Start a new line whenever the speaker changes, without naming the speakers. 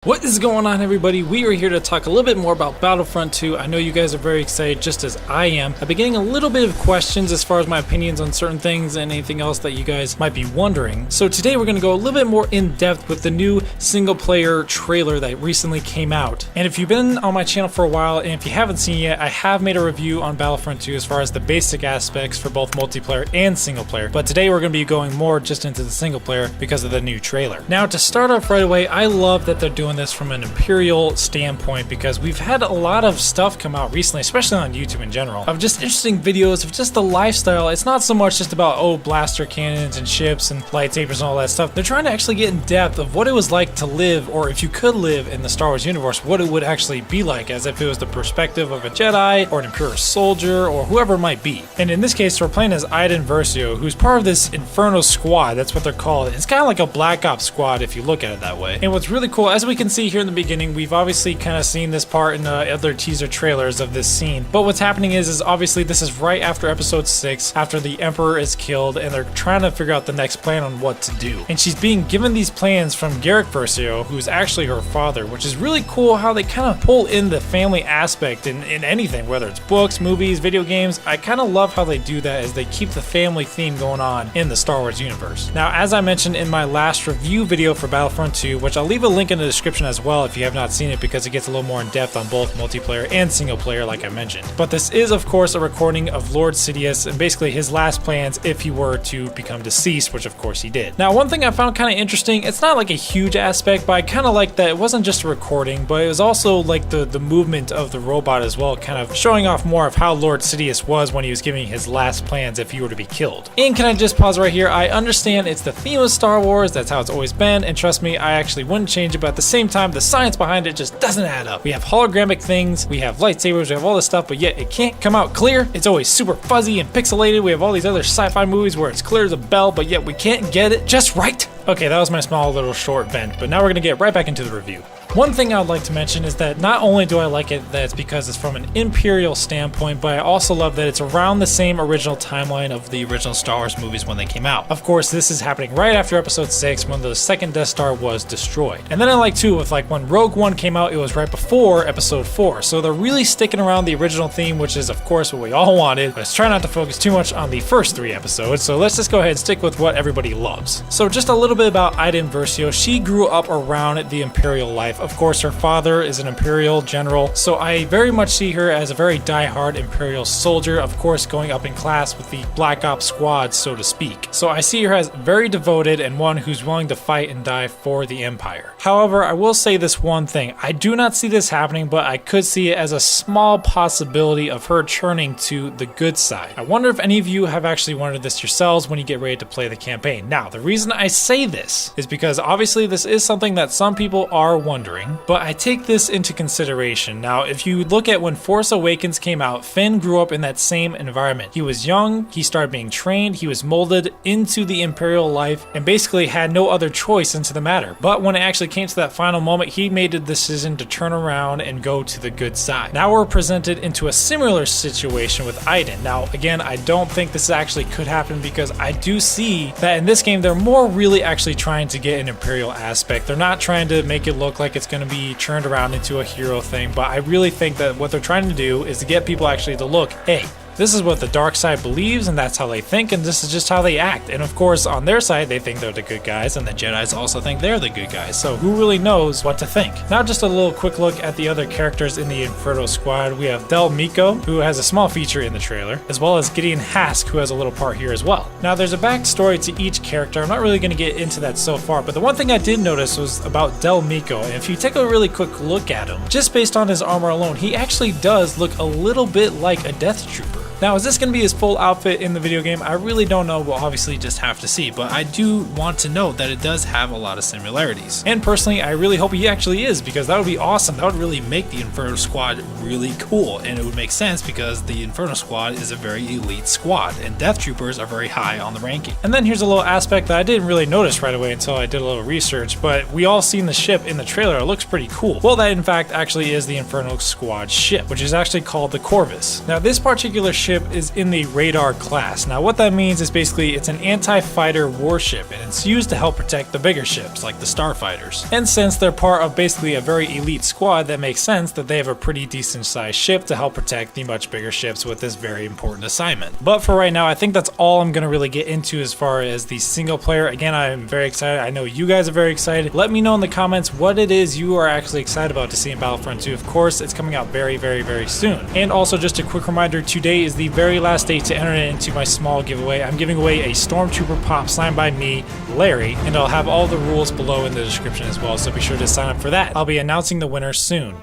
What is going on, everybody? We are here to talk a little bit more about Battlefront 2. I know you guys are very excited, just as I am. I've been getting a little bit of questions as far as my opinions on certain things and anything else that you guys might be wondering. So today we're going to go a little bit more in depth with the new single player trailer that recently came out. And if you've been on my channel for a while, and if you haven't seen yet, I have made a review on Battlefront 2 as far as the basic aspects for both multiplayer and single player. But today we're going to be going more just into the single player because of the new trailer. Now, to start off right away, I love that they're doing this from an Imperial standpoint because we've had a lot of stuff come out recently, especially on YouTube in general, of just interesting videos of just the lifestyle. It's not so much just about, oh, blaster cannons and ships and lightsabers and all that stuff. They're trying to actually get in depth of what it was like to live, or if you could live in the Star Wars universe, what it would actually be like, as if it was the perspective of a Jedi or an Imperial soldier or whoever it might be. And in this case, we're playing as Iden Versio, who's part of this Inferno squad. That's what they're called. It's kind of like a Black Ops squad if you look at it that way. And what's really cool, as we can see here in the beginning, we've obviously kind of seen this part in the other teaser trailers of this scene, but what's happening is obviously this is right after episode 6, after the Emperor is killed, and they're trying to figure out the next plan on what to do. And she's being given these plans from Garrett Versio, who's actually her father, which is really cool how they kind of pull in the family aspect in anything, whether it's books, movies, video games. I kind of love how they do that, as they keep the family theme going on in the Star Wars universe. Now, as I mentioned in my last review video for Battlefront 2, which I'll leave a link in the description as well if you have not seen it, because it gets a little more in depth on both multiplayer and single player like I mentioned. But this is of course a recording of Lord Sidious and basically his last plans if he were to become deceased, which of course he did. Now, one thing I found kind of interesting, it's not like a huge aspect, but I kind of like that it wasn't just a recording, but it was also like the movement of the robot as well, kind of showing off more of how Lord Sidious was when he was giving his last plans if he were to be killed. And can I just pause right here? I understand it's the theme of Star Wars, that's how it's always been, and trust me, I actually wouldn't change it, but at the same time, the science behind it just doesn't add up. We have hologramic things, we have lightsabers, we have all this stuff, but yet it can't come out clear. It's always super fuzzy and pixelated. We have all these other sci-fi movies where it's clear as a bell, but yet we can't get it just right. Okay, that was my small little short vent, but now we're gonna get right back into the review. One thing I would like to mention is that not only do I like it that it's because it's from an Imperial standpoint, but I also love that it's around the same original timeline of the original Star Wars movies when they came out. Of course, this is happening right after episode 6 when the second Death Star was destroyed. And then I like too, with like when Rogue One came out, it was right before episode 4. So they're really sticking around the original theme, which is of course what we all wanted. Let's try not to focus too much on the first 3 episodes. So let's just go ahead and stick with what everybody loves. So just a little bit about Iden Versio. She grew up around the Imperial life. Of course, her father is an Imperial general, so I very much see her as a very die-hard Imperial soldier, of course going up in class with the Black Ops squad, so to speak. So I see her as very devoted and one who's willing to fight and die for the Empire. However, I will say this one thing. I do not see this happening, but I could see it as a small possibility of her turning to the good side. I wonder if any of you have actually wondered this yourselves when you get ready to play the campaign. Now, the reason I say this is because obviously this is something that some people are wondering, but I take this into consideration. Now, if you look at when Force Awakens came out, Finn grew up in that same environment. He was young, he started being trained, he was molded into the Imperial life, and basically had no other choice into the matter. But when it actually came to that final moment, he made the decision to turn around and go to the good side. Now we're presented into a similar situation with Iden. Now, again, I don't think this actually could happen because I do see that in this game, they're more really actually trying to get an Imperial aspect. They're not trying to make it look like it's going to be turned around into a hero thing, but I really think that what they're trying to do is to get people actually to look, hey, this is what the dark side believes, and that's how they think, and this is just how they act. And of course, on their side, they think they're the good guys, and the Jedis also think they're the good guys. So who really knows what to think? Now, just a little quick look at the other characters in the Inferno squad. We have Del Meeko, who has a small feature in the trailer, as well as Gideon Hask, who has a little part here as well. Now, there's a backstory to each character. I'm not really going to get into that so far, but the one thing I did notice was about Del Meeko, and if you take a really quick look at him, just based on his armor alone, he actually does look a little bit like a Death Trooper. Now, is this going to be his full outfit in the video game? I really don't know. We'll obviously just have to see, but I do want to note that it does have a lot of similarities. And personally, I really hope he actually is, because that would be awesome. That would really make the Inferno squad really cool, and it would make sense because the Inferno squad is a very elite squad, and Death Troopers are very high on the ranking. And then here's a little aspect that I didn't really notice right away until I did a little research, but we all seen the ship in the trailer. It looks pretty cool. Well, that in fact actually is the Inferno squad ship, which is actually called the Corvus. Now, this particular ship ship is in the radar class. Now what that means is basically it's an anti-fighter warship, and it's used to help protect the bigger ships like the starfighters. And since they're part of basically a very elite squad, that makes sense that they have a pretty decent sized ship to help protect the much bigger ships with this very important assignment. But for right now, I think that's all I'm going to really get into as far as the single player. Again, I'm very excited. I know you guys are very excited. Let me know in the comments what it is you are actually excited about to see in Battlefront 2. Of course, it's coming out very, very, very soon. And also just a quick reminder, today is the very last day to enter into my small giveaway. I'm giving away a Stormtrooper pop signed by me, Larry, and I'll have all the rules below in the description as well, so be sure to sign up for that. I'll be announcing the winner soon.